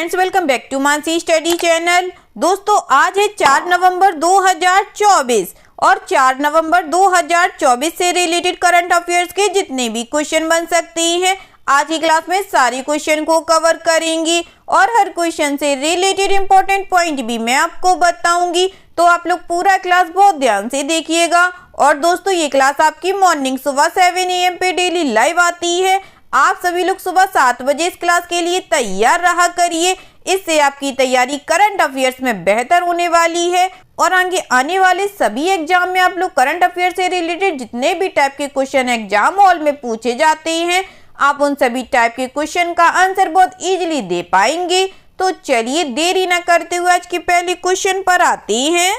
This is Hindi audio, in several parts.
Friends, welcome back to Mansi study channel. दोस्तों, आज है 4 नवंबर 2024 और 4 नवंबर 2024 से रिलेटेड करंट अफेयर्स के जितने भी क्वेश्चन बन सकते हैं आज की क्लास में सारे क्वेश्चन को कवर करेंगी और हर क्वेश्चन से रिलेटेड इंपॉर्टेंट पॉइंट भी मैं आपको बताऊंगी। तो आप लोग पूरा क्लास बहुत ध्यान से देखिएगा। और दोस्तों, ये क्लास आपकी मॉर्निंग सुबह 7 AM पे डेली लाइव आती है। आप सभी लोग सुबह 7 बजे इस क्लास के लिए तैयार रहा करिए। इससे आपकी तैयारी करंट अफेयर्स में बेहतर होने वाली है और आगे आने वाले सभी एग्जाम में आप लोग करंट अफेयर से रिलेटेड जितने भी टाइप के क्वेश्चन एग्जाम हॉल में पूछे जाते हैं, आप उन सभी टाइप के क्वेश्चन का आंसर बहुत इजीली दे पाएंगे। तो चलिए देरी न करते हुए आज के पहले क्वेश्चन पर आते हैं।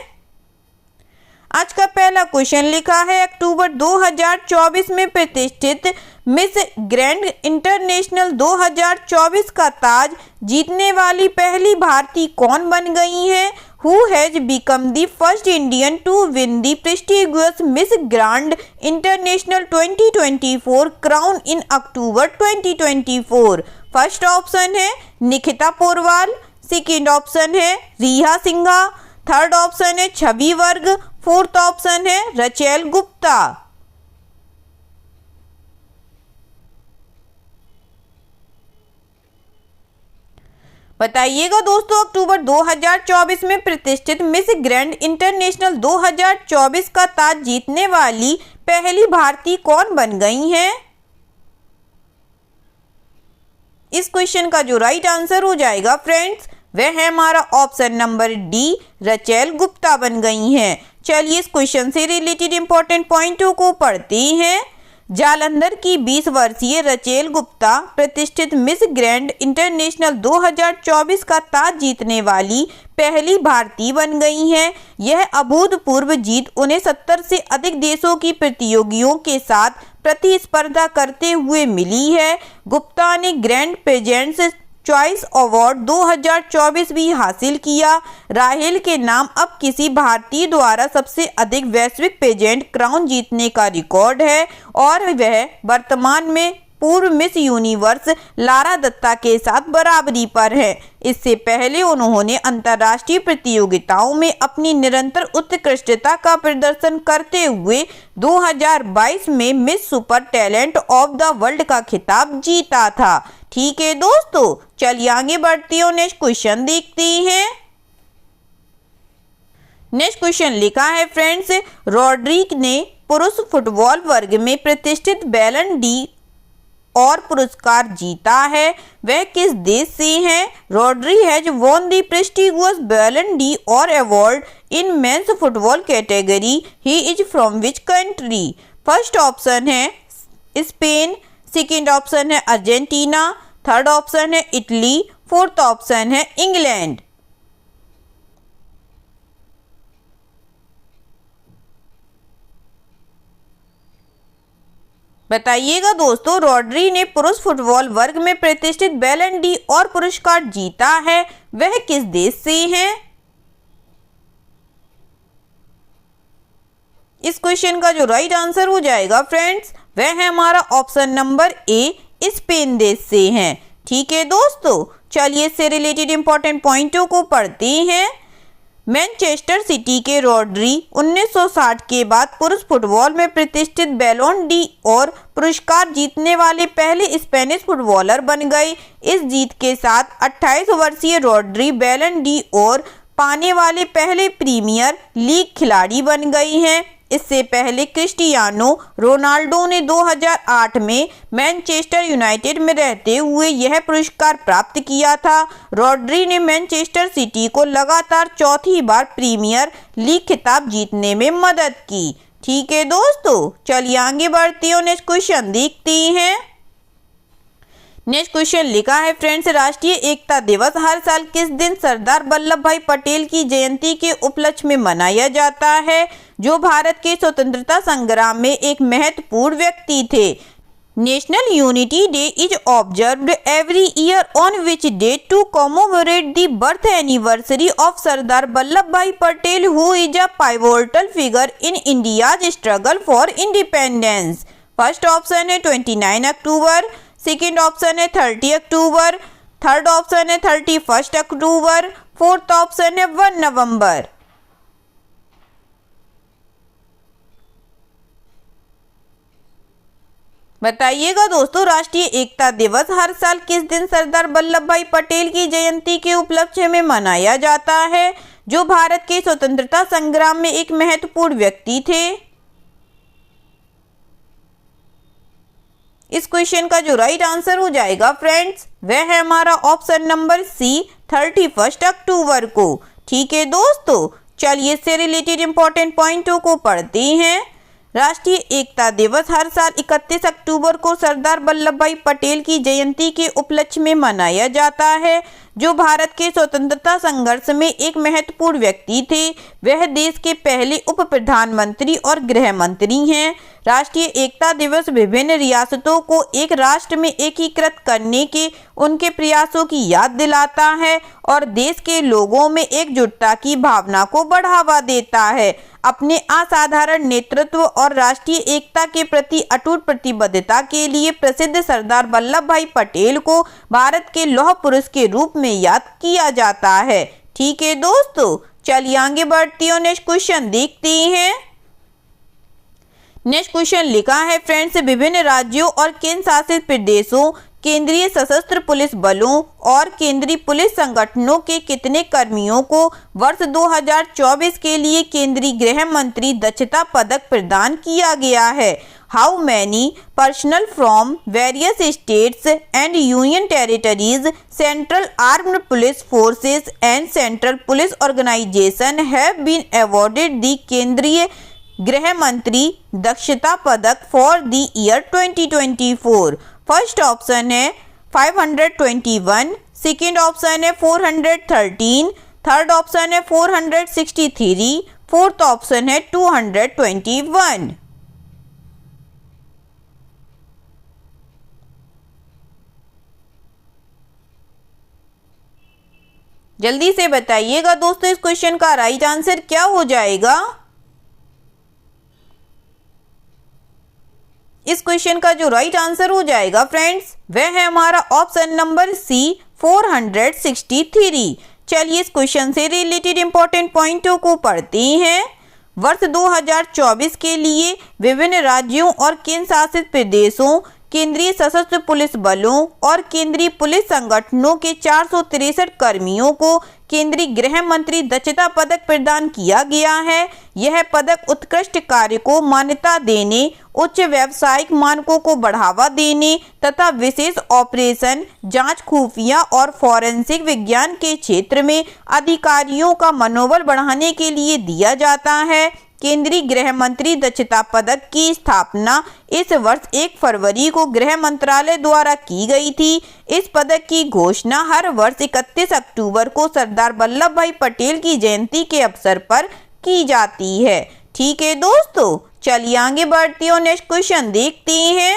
आज का पहला क्वेश्चन लिखा है, अक्टूबर 2024 में प्रतिष्ठित मिस ग्रैंड इंटरनेशनल 2024 का ताज जीतने वाली पहली भारतीय कौन बन गई हैं? Who has become the first Indian to win the prestigious Miss Grand International 2024 crown in October 2024? First option है निकिता पोरवाल, सेकेंड ऑप्शन है रिया सिंघा, थर्ड ऑप्शन है छवि वर्ग, फोर्थ ऑप्शन है रचेल गुप्ता। बताइएगा दोस्तों, अक्टूबर 2024 में प्रतिष्ठित मिस ग्रैंड इंटरनेशनल 2024 का ताज जीतने वाली पहली भारतीय कौन बन गई हैं? इस क्वेश्चन का जो राइट आंसर हो जाएगा फ्रेंड्स, वह है हमारा option number D, Rachel Gupta बन गई हैं। चलिए इस क्वेश्चन से रिलेटेड इंपॉर्टेंट पॉइंटों को पढ़ते हैं। जालंधर की 20 वर्षीय रचेल गुप्ता प्रतिष्ठित मिस ग्रैंड इंटरनेशनल 2024 का ताज जीतने वाली पहली भारतीय बन गई हैं। यह अभूतपूर्व जीत उन्हें 70 से अधिक देशों की प्रतियोगियों के साथ प्रतिस्पर्धा करते हुए मिली है। गुप्ता ने ग्रैंड पेजेंट्स चॉइस अवार्ड 2024 भी हासिल किया। राहेल के नाम अब किसी भारतीय द्वारा सबसे अधिक वैश्विक पेजेंट क्राउन जीतने का रिकॉर्ड है और वह वर्तमान में पूर्व मिस यूनिवर्स लारा दत्ता के साथ बराबरी पर है। इससे पहले उन्होंने अंतर्राष्ट्रीय प्रतियोगिताओं में अपनी निरंतर उत्कृष्टता का प्रदर्शन करते हुए 2022 में miss super talent of the world का खिताब जीता था। ठीक है दोस्तों, चलिए आगे बढ़ते हैं, नेक्स्ट क्वेश्चन देखते हैं। नेक्स्ट क्वेश्चन लिखा है फ्रेंड्स, रॉड्रिक ने पुरुष फुटबॉल वर्ग में प्रतिष्ठित बैलन डी और पुरस्कार जीता है, वह किस देश से हैं? Rodri has won the prestigious बैलन डी और award in men's football category. He is from which country? First option है स्पेन, सेकेंड ऑप्शन है अर्जेंटीना, थर्ड ऑप्शन है इटली, फोर्थ ऑप्शन है इंग्लैंड। बताइएगा दोस्तों, रॉड्री ने पुरुष फुटबॉल वर्ग में प्रतिष्ठित बैलन डी और पुरस्कार जीता है, वह किस देश से हैं? इस क्वेश्चन का जो राइट आंसर हो जाएगा फ्रेंड्स, वह है हमारा ऑप्शन नंबर ए, स्पेन देश से हैं। ठीक है दोस्तों, चलिए इससे रिलेटेड इंपॉर्टेंट पॉइंटों को पढ़ते हैं। मैनचेस्टर सिटी के रॉड्री 1960 के बाद पुरुष फुटबॉल में प्रतिष्ठित बैलोन डी और पुरस्कार जीतने वाले पहले स्पेनिश फुटबॉलर बन गए। इस जीत के साथ 28 वर्षीय रॉड्री बैलन डी और पाने वाले पहले प्रीमियर लीग खिलाड़ी बन गए हैं। इससे पहले क्रिस्टियानो रोनाल्डो ने 2008 में मैनचेस्टर यूनाइटेड में रहते हुए यह पुरस्कार प्राप्त किया था। रॉड्री ने मैनचेस्टर सिटी को लगातार चौथी बार प्रीमियर लीग खिताब जीतने में मदद की। ठीक है दोस्तों, चलिए आगे बढ़ते हैं, नेक्स्ट क्वेश्चन देखते हैं। नेक्स्ट क्वेश्चन लिखा है फ्रेंड्स, राष्ट्रीय एकता दिवस हर साल किस दिन सरदार वल्लभ भाई पटेल की जयंती के उपलक्ष्य में मनाया जाता है, जो भारत के स्वतंत्रता संग्राम में एक महत्वपूर्ण व्यक्ति थे? National unity day is observed every year on which day to commemorate the birth anniversary of Sardar Vallabhbhai Patel who is a pivotal figure in India's struggle for independence. First option है 29 अक्टूबर, सेकेंड ऑप्शन है 30 अक्टूबर, थर्ड ऑप्शन है 31 अक्टूबर, फोर्थ ऑप्शन है 1 नवंबर। बताइएगा दोस्तों, राष्ट्रीय एकता दिवस हर साल किस दिन सरदार वल्लभ भाई पटेल की जयंती के उपलक्ष्य में मनाया जाता है, जो भारत के स्वतंत्रता संग्राम में एक महत्वपूर्ण व्यक्ति थे। इस क्वेश्चन का जो राइट आंसर हो जाएगा फ्रेंड्स, वह है हमारा ऑप्शन नंबर सी 31 अक्टूबर को। ठीक है दोस्तों, चलिए इससे रिलेटेड इंपॉर्टेंट पॉइंटों को पढ़ते हैं। राष्ट्रीय एकता दिवस हर साल 31 अक्टूबर को सरदार वल्लभ भाई पटेल की जयंती के उपलक्ष्य में मनाया जाता है, जो भारत के स्वतंत्रता संघर्ष में एक महत्वपूर्ण व्यक्ति थे। वह देश के पहले उप प्रधानमंत्री और गृह मंत्री हैं। राष्ट्रीय एकता दिवस विभिन्न रियासतों को एक राष्ट्र में एकीकृत करने के उनके प्रयासों की याद दिलाता है और देश के लोगों में एकजुटता की भावना को बढ़ावा देता है। अपने असाधारण नेतृत्व और राष्ट्रीय एकता के प्रति अटूट प्रतिबद्धता के लिए प्रसिद्ध सरदार वल्लभ भाई पटेल को भारत के लौह पुरुष के रूप में याद किया जाता है। ठीक है दोस्तों, चलिए आगे बढ़ती हूँ, नेक्स्ट क्वेश्चन देखते हैं। नेक्स्ट क्वेश्चन लिखा है फ्रेंड्स, विभिन्न राज्यों और केंद्र शासित प्रदेशों, केंद्रीय सशस्त्र पुलिस बलों और केंद्रीय पुलिस संगठनों के कितने कर्मियों को वर्ष 2024 के लिए केंद्रीय गृह मंत्री दक्षता पदक प्रदान किया गया है? How many personnel from various states and union territories, central armed police forces and central police organisation have been awarded the केंद्रीय गृह मंत्री दक्षता पदक for the year 2024? First option है 521, सेकेंड ऑप्शन है 413, थर्ड ऑप्शन है 463, फोर्थ ऑप्शन है 221। जल्दी से बताइएगा दोस्तों, इस क्वेश्चन का राइट आंसर क्या हो जाएगा? इस क्वेश्चन का जो राइट आंसर हो जाएगा फ्रेंड्स, वह है हमारा ऑप्शन नंबर सी 463। चलिए इस क्वेश्चन से रिलेटेड इंपॉर्टेंट पॉइंटों को पढ़ते हैं। वर्ष 2024 के लिए विभिन्न राज्यों और केंद्र शासित प्रदेशों, केंद्रीय सशस्त्र पुलिस बलों और केंद्रीय पुलिस संगठनों के 463 कर्मियों को केंद्रीय गृह मंत्री दक्षता पदक प्रदान किया गया है। यह पदक उत्कृष्ट कार्य को मान्यता देने, उच्च व्यावसायिक मानकों को बढ़ावा देने तथा विशेष ऑपरेशन, जांच, खुफिया और फॉरेंसिक विज्ञान के क्षेत्र में अधिकारियों का मनोबल बढ़ाने के लिए दिया जाता है। केंद्रीय गृह मंत्री दक्षता पदक की स्थापना इस वर्ष 1 फरवरी को गृह मंत्रालय द्वारा की गई थी। इस पदक की घोषणा हर वर्ष 31 अक्टूबर को सरदार वल्लभ भाई पटेल की जयंती के अवसर पर की जाती है। ठीक है दोस्तों, चलिए आगे बढ़ती हूँ, नेक्स्ट क्वेश्चन देखते हैं।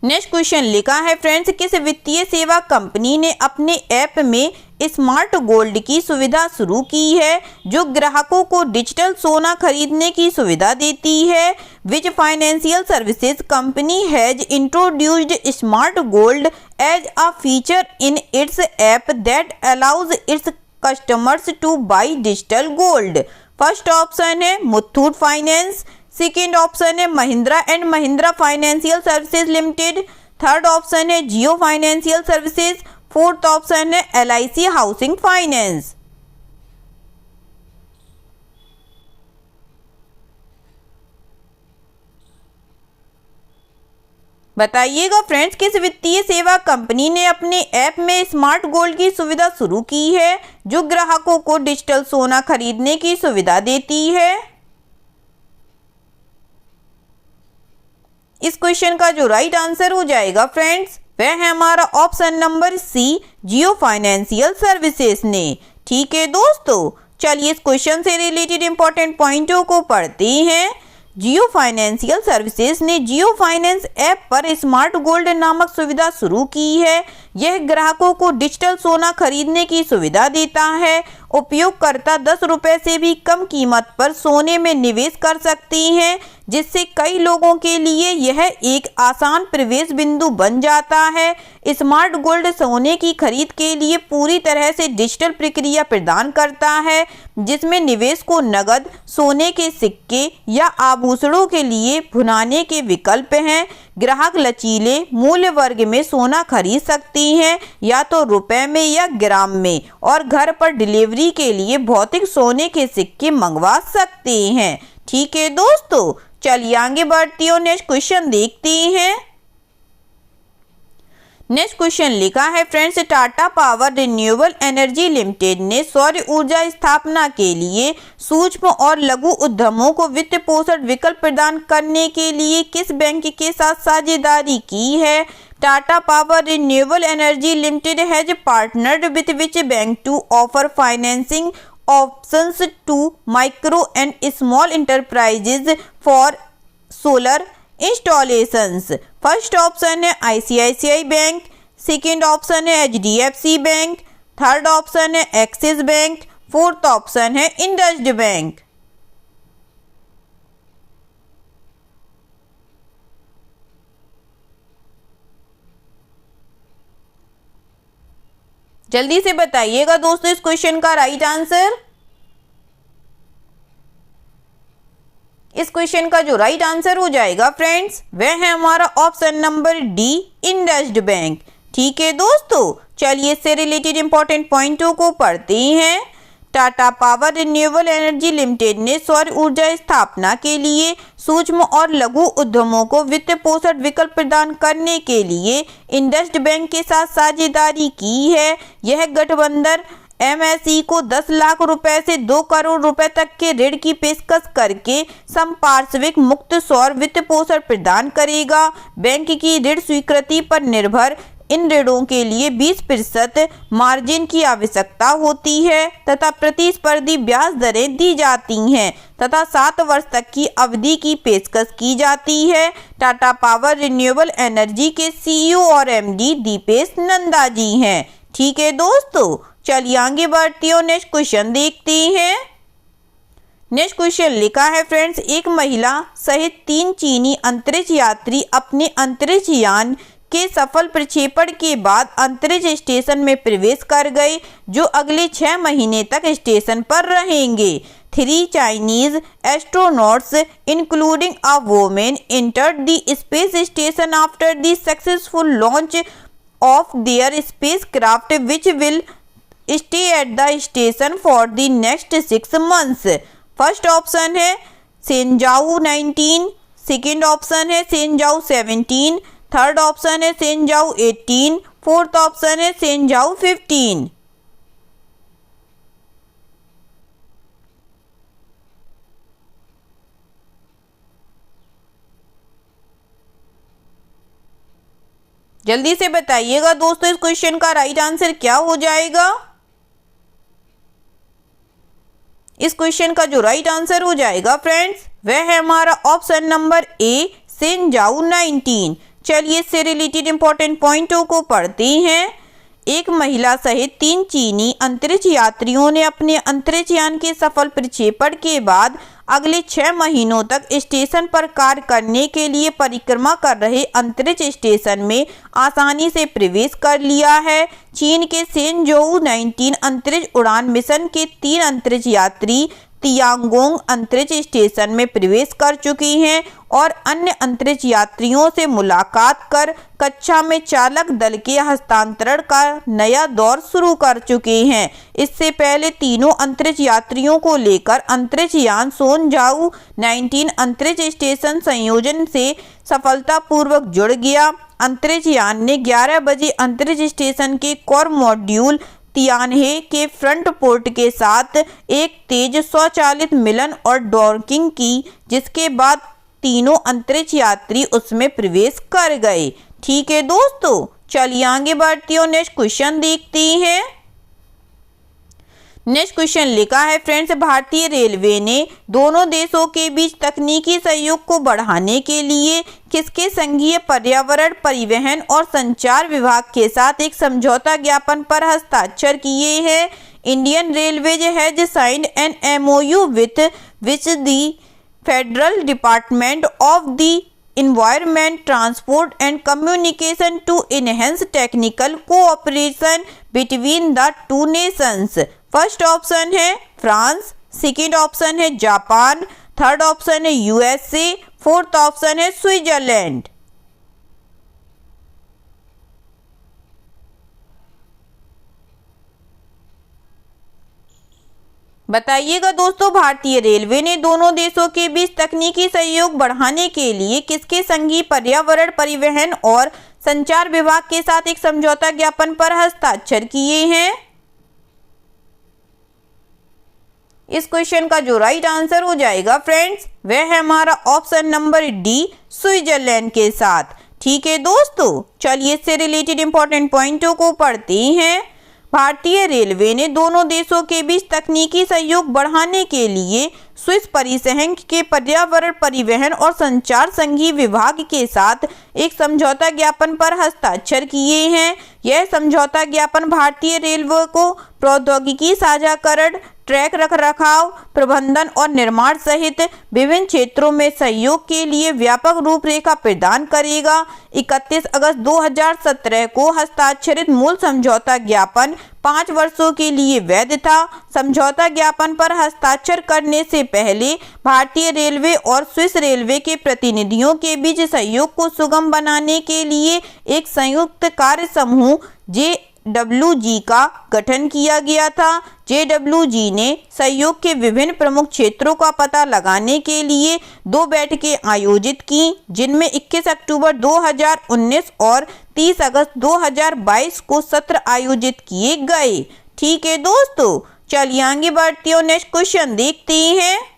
नेक्स्ट क्वेश्चन लिखा है फ्रेंड्स, किस वित्तीय सेवा कंपनी ने अपने ऐप में स्मार्ट गोल्ड की सुविधा शुरू की है, जो ग्राहकों को डिजिटल सोना खरीदने की सुविधा देती है? Which financial services company has introduced smart gold as a feature in its app that allows its customers to buy digital gold? First option है मुथूट फाइनेंस, सेकेंड ऑप्शन है Mahindra and Mahindra financial services limited, third option है Jio financial services, fourth option है LIC हाउसिंग फाइनेंस। बताइएगा फ्रेंड्स, किस वित्तीय सेवा कंपनी ने अपने ऐप में स्मार्ट गोल्ड की सुविधा शुरू की है, जो ग्राहकों को डिजिटल सोना खरीदने की सुविधा देती है? इस क्वेश्चन का जो राइट आंसर हो जाएगा फ्रेंड्स, वह है हमारा ऑप्शन नंबर सी जियो फाइनेंशियल सर्विसेज ने। ठीक है दोस्तों, चलिए इस क्वेश्चन से रिलेटेड इंपॉर्टेंट पॉइंटों को पढ़ते हैं। जियो फाइनेंशियल सर्विसेज ने जियो फाइनेंस ऐप पर स्मार्ट गोल्ड नामक सुविधा शुरू की है। यह ग्राहकों को डिजिटल सोना खरीदने की सुविधा देता है। उपयोगकर्ता 10 रुपये से भी कम कीमत पर सोने में निवेश कर सकते हैं, जिससे कई लोगों के लिए यह एक आसान प्रवेश बिंदु बन जाता है। स्मार्ट गोल्ड सोने की खरीद के लिए पूरी तरह से डिजिटल प्रक्रिया प्रदान करता है, जिसमें निवेश को नकद, सोने के सिक्के या आभूषणों के लिए भुनाने के विकल्प हैं। ग्राहक लचीले मूल्य वर्ग में सोना खरीद सकती हैं, या तो रुपए में या ग्राम में, और घर पर डिलीवरी के लिए भौतिक सोने के सिक्के मंगवा सकते हैं। ठीक है दोस्तों, चलिए आगे बढ़ती और नेक्स्ट क्वेश्चन देखते हैं। नेक्स्ट क्वेश्चन लिखा है friends, Tata power renewable energy limited ने सौर ऊर्जा स्थापना के लिए सूक्ष्म और लघु उद्यमों को वित्त पोषण विकल्प प्रदान करने के लिए किस बैंक के साथ साझेदारी की है? Tata power renewable energy limited has partnered with which bank to offer financing options to micro and small enterprises for solar installations. First option है आईसीआईसीआई बैंक, सेकेंड ऑप्शन है एचडीएफसी बैंक, थर्ड ऑप्शन है एक्सिस बैंक, फोर्थ ऑप्शन है इंडस्इंड बैंक। जल्दी से बताइएगा दोस्तों इस क्वेश्चन का राइट आंसर। इस क्वेश्चन का जो राइट आंसर हो जाएगा फ्रेंड्स, वह है हमारा ऑप्शन नंबर डी, इंडस्इंड बैंक। ठीक है दोस्तों, चलिए इससे रिलेटेड इंपॉर्टेंट पॉइंटों को पढ़ते हैं। Tata power renewable energy limited ने सौर ऊर्जा स्थापना के लिए सूक्ष्म और लघु उद्यमों को वित्त पोषण विकल्प प्रदान करने के लिए इंडस्इंड बैंक के साथ साझेदारी की है। यह गठबंधन एमएसई को 10 लाख रुपए से 2 करोड़ रुपए तक के ऋण की पेशकश करके संपार्श्विक मुक्त सौर वित्त पोषण प्रदान करेगा। बैंक की ऋण स्वीकृति पर निर्भर इन ऋणों के लिए 20% मार्जिन की आवश्यकता होती है तथा प्रतिस्पर्धी ब्याज दरें दी जाती हैं तथा 7 वर्ष तक की अवधि की पेशकश की जाती है। टाटा पावर रिन्यूएबल एनर्जी के सीईओ और एमडी दीपेश नंदा जी हैं। ठीक है दोस्तों, चलिए आगे बढ़ती और नेक्स्ट क्वेश्चन देखते हैं। नेक्स्ट क्वेश्चन लिखा है फ्रेंड्स, एक महिला सहित 3 चीनी अंतरिक्ष यात्री अपने अंतरिक्ष यान के सफल प्रक्षेपण के बाद अंतरिक्ष स्टेशन में प्रवेश कर गए, जो अगले 6 महीने तक स्टेशन पर रहेंगे। 3 Chinese astronauts including a women entered the space station after the successful launch of their spacecraft which will stay at the station for the next 6 months। First option है सेंजाऊ 19, सेकेंड ऑप्शन है सेंजाऊ 17, थर्ड ऑप्शन है सेंजाऊ 18, फोर्थ ऑप्शन है सेंजाऊ 15। जल्दी से बताइएगा दोस्तों इस क्वेश्चन का राइट आंसर क्या हो जाएगा। इस क्वेश्चन का जो राइट आंसर हो जाएगा फ्रेंड्स, वह है हमारा ऑप्शन नंबर ए, सेंजाऊ 19। चलिए इससे रिलेटेड इंपॉर्टेंट पॉइंटों को पढ़ते हैं। एक महिला सहित 3 चीनी अंतरिक्ष यात्रियों ने अपने अंतरिक्ष यान के सफल प्रक्षेपण के बाद अगले 6 महीनों तक स्टेशन पर कार्य करने के लिए परिक्रमा कर रहे अंतरिक्ष स्टेशन में आसानी से प्रवेश कर लिया है। चीन के सेंजोऊ 19 अंतरिक्ष उड़ान मिशन के 3 अंतरिक्ष यात्री तियांगोंग अंतरिक्ष स्टेशन में प्रवेश कर चुकी हैं और अन्य अंतरिक्ष यात्रियों से मुलाकात कर कक्षा में चालक दल के हस्तांतरण का नया दौर शुरू कर चुके हैं। इससे पहले तीनों अंतरिक्ष यात्रियों को लेकर अंतरिक्ष यान सेंजाऊ 19 अंतरिक्ष स्टेशन संयोजन से सफलतापूर्वक जुड़ गया। अंतरिक्ष यान ने 11 बजे अंतरिक्ष स्टेशन के कोर मॉड्यूल तियानहे के फ्रंट पोर्ट के साथ एक तेज स्वचालित मिलन और डॉकिंग की, जिसके बाद तीनों अंतरिक्ष यात्री उसमें प्रवेश कर गए। ठीक है दोस्तों, चलिए आगे बढ़ती और नेक्स्ट क्वेश्चन देखते हैं। नेक्स्ट क्वेश्चन लिखा है फ्रेंड्स, भारतीय रेलवे ने दोनों देशों के बीच तकनीकी सहयोग को बढ़ाने के लिए किसके संघीय पर्यावरण, परिवहन और संचार विभाग के साथ एक समझौता ज्ञापन पर हस्ताक्षर किए हैं। Indian railways has signed an MOU with which the federal department of the Environment, Transport and Communication to enhance technical cooperation between the two nations. First option है फ्रांस, सेकेंड ऑप्शन है जापान, थर्ड ऑप्शन है यूएसए, फोर्थ ऑप्शन है स्विट्जरलैंड। बताइएगा दोस्तों, भारतीय रेलवे ने दोनों देशों के बीच तकनीकी सहयोग बढ़ाने के लिए किसके संघीय पर्यावरण, परिवहन और संचार विभाग के साथ एक समझौता ज्ञापन पर हस्ताक्षर किए हैं? इस क्वेश्चन का जो राइट आंसर हो जाएगा फ्रेंड्स, वह है हमारा ऑप्शन नंबर डी, स्विट्जरलैंड के साथ। ठीक है दोस्तों, चलिए इससे रिलेटेड इंपॉर्टेंट पॉइंटों को पढ़ते हैं। भारतीय रेलवे ने दोनों देशों के बीच तकनीकी सहयोग बढ़ाने के लिए स्विस परिसंघ के पर्यावरण, परिवहन और संचार संघीय विभाग के साथ एक समझौता ज्ञापन पर हस्ताक्षर किए हैं। यह समझौता ज्ञापन भारतीय रेलवे को प्रौद्योगिकी साझाकरण, ट्रैक रखरखाव, प्रबंधन और निर्माण सहित विभिन्न क्षेत्रों में सहयोग के लिए व्यापक रूपरेखा प्रदान करेगा। 31 अगस्त 2017 को हस्ताक्षरित मूल समझौता ज्ञापन 5 वर्षों के लिए वैध था। समझौता ज्ञापन पर हस्ताक्षर करने से पहले भारतीय रेलवे और स्विस रेलवे के प्रतिनिधियों के बीच सहयोग को सुगम बनाने के लिए एक संयुक्त कार्य समूह JWG का गठन किया गया था। JWG ने सहयोग के विभिन्न प्रमुख क्षेत्रों का पता लगाने के लिए 2 बैठकें आयोजित की, जिनमें 21 अक्टूबर 2019 और 30 अगस्त 2022 को सत्र आयोजित किए गए। ठीक है दोस्तों, चलिए आगे बढ़ते हैं, नेक्स्ट क्वेश्चन देखते हैं।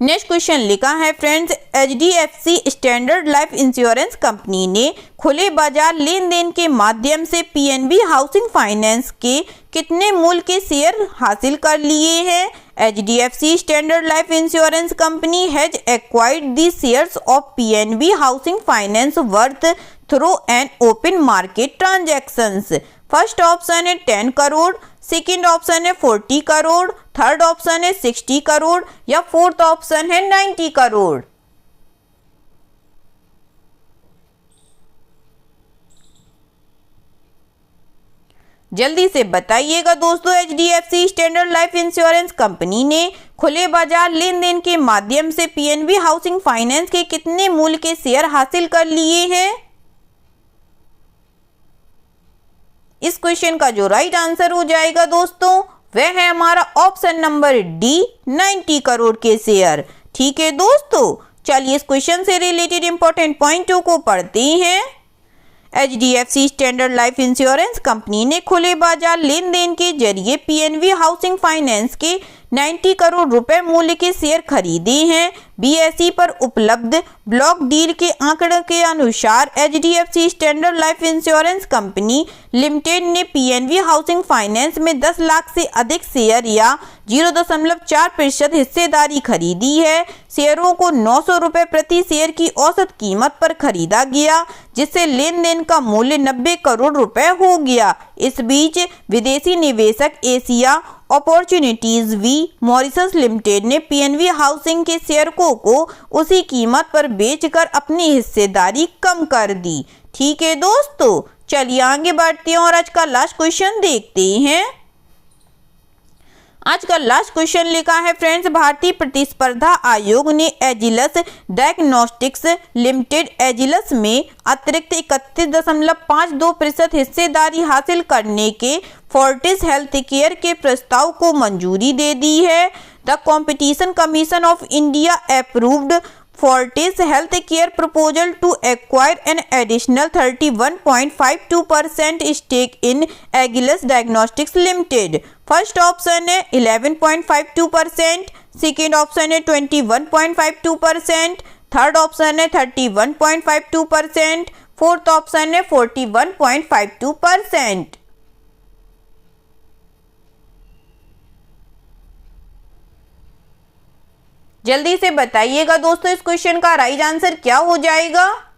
नेक्स्ट क्वेश्चन लिखा है friends, HDFC standard life insurance company ने खुले बाजार लेन देन के माध्यम से PNB हाउसिंग फाइनेंस के कितने मूल्य के शेयर हासिल कर लिए हैं? HDFC standard life insurance company has acquired the shares of PNB housing finance worth through an open market transactions. First option है 10 करोड़, सेकेंड ऑप्शन है 40 करोड़, थर्ड ऑप्शन है 60 करोड़ या फोर्थ ऑप्शन है 90 करोड़। जल्दी से बताइएगा दोस्तों, HDFC standard life insurance company ने खुले बाजार लेन देन के माध्यम से PNB हाउसिंग फाइनेंस के कितने मूल्य के शेयर हासिल कर लिए हैं? इस क्वेश्चन का जो राइट आंसर हो जाएगा दोस्तों, वह है हमारा ऑप्शन नंबर डी, 90 करोड़ के शेयर। ठीक है दोस्तों, चलिए इस क्वेश्चन से रिलेटेड इंपॉर्टेंट पॉइंटों को पढ़ते हैं। HDFC standard life insurance company ने खुले बाजार लेन देन के जरिए PNB हाउसिंग फाइनेंस के 90 करोड़ रुपए मूल्य के शेयर खरीदे हैं। BSE पर उपलब्ध ब्लॉक डील के आंकड़े के अनुसार HDFC standard life insurance company limited ने PNB हाउसिंग फाइनेंस में 10 लाख से अधिक शेयर या 0.4% हिस्सेदारी खरीदी है। शेयरों को 900 रुपये प्रति शेयर की औसत कीमत पर खरीदा गया, जिससे लेन देन का मूल्य 90 करोड़ रुपए हो गया। इस बीच विदेशी निवेशक Asia opportunities V Mauritius limited ने PNB हाउसिंग के शेयरों को उसी कीमत पर बेचकर अपनी हिस्सेदारी कम कर दी। ठीक है दोस्तों, चलिए आगे बढ़ते हैं और आज का लास्ट क्वेश्चन देखते हैं। आज का लास्ट क्वेश्चन लिखा है फ्रेंड्स, भारतीय प्रतिस्पर्धा आयोग ने एजिलस डायग्नोस्टिक्स लिमिटेड एजिलस में अतिरिक्त 31.52% हिस्सेदारी हासिल करने के फोर्टिस हेल्थकेयर के प्रस्ताव को मंजूरी दे दी है। The competition commission of India approved Fortis Healthcare proposal to acquire an additional 31.52% stake in Agilus Diagnostics Limited. First option है 11.52%, सेकेंड ऑप्शन है 21.52%, थर्ड ऑप्शन है 31.52%, फोर्थ ऑप्शन है 41.52%। जल्दी से बताइएगा दोस्तों, इस क्वेश्चन का राइट आंसर क्या हो जाएगा?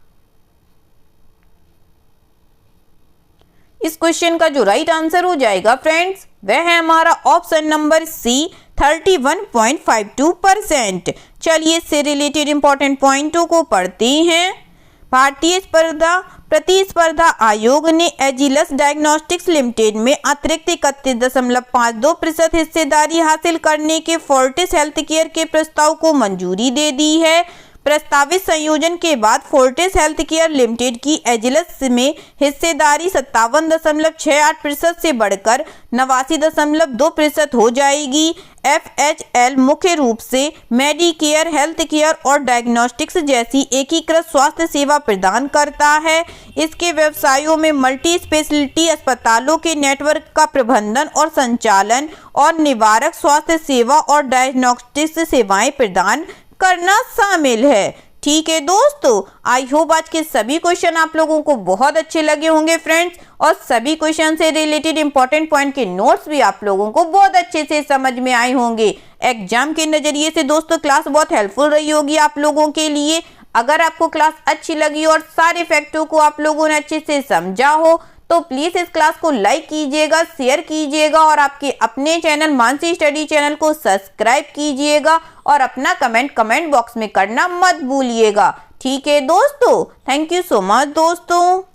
इस क्वेश्चन का जो राइट आंसर हो जाएगा फ्रेंड्स, वह है हमारा ऑप्शन नंबर सी, 31.52%। चलिए इससे रिलेटेड इंपॉर्टेंट पॉइंटों को पढ़ते हैं। भारतीय प्रतिस्पर्धा आयोग ने एजिलस डायग्नोस्टिक्स लिमिटेड में अतिरिक्त 31.52% हिस्सेदारी हासिल करने के फोर्टिस हेल्थकेयर के प्रस्ताव को मंजूरी दे दी है। प्रस्तावित संयोजन के बाद फोर्टिस हेल्थकेयर लिमिटेड की एजिलस में हिस्सेदारी 57.68% से बढ़कर 89.2% हो जाएगी। FHL मुख्य रूप से मेडिकेयर, हेल्थ केयर और डायग्नोस्टिक्स जैसी एकीकृत स्वास्थ्य सेवा प्रदान करता है। इसके व्यवसायों में मल्टी स्पेशलिटी अस्पतालों के नेटवर्क का प्रबंधन और संचालन और निवारक स्वास्थ्य सेवा और डायग्नोस्टिक्स सेवाएं प्रदान करना शामिल है। ठीक है दोस्तों, आई होप आज के सभी क्वेश्चन आप लोगों को बहुत अच्छे लगे होंगे फ्रेंड्स, और सभी क्वेश्चन से रिलेटेड इंपॉर्टेंट पॉइंट के नोट्स भी आप लोगों को बहुत अच्छे से समझ में आए होंगे। एग्जाम के नजरिए से दोस्तों क्लास बहुत हेल्पफुल रही होगी आप लोगों के लिए। अगर आपको क्लास अच्छी लगी और सारे फैक्टों को आप लोगों ने अच्छे से समझा हो तो प्लीज इस क्लास को लाइक कीजिएगा, शेयर कीजिएगा और आपके अपने चैनल मानसी स्टडी चैनल को सब्सक्राइब कीजिएगा और अपना कमेंट बॉक्स में करना मत भूलिएगा। ठीक है दोस्तों, थैंक यू सो मच दोस्तों।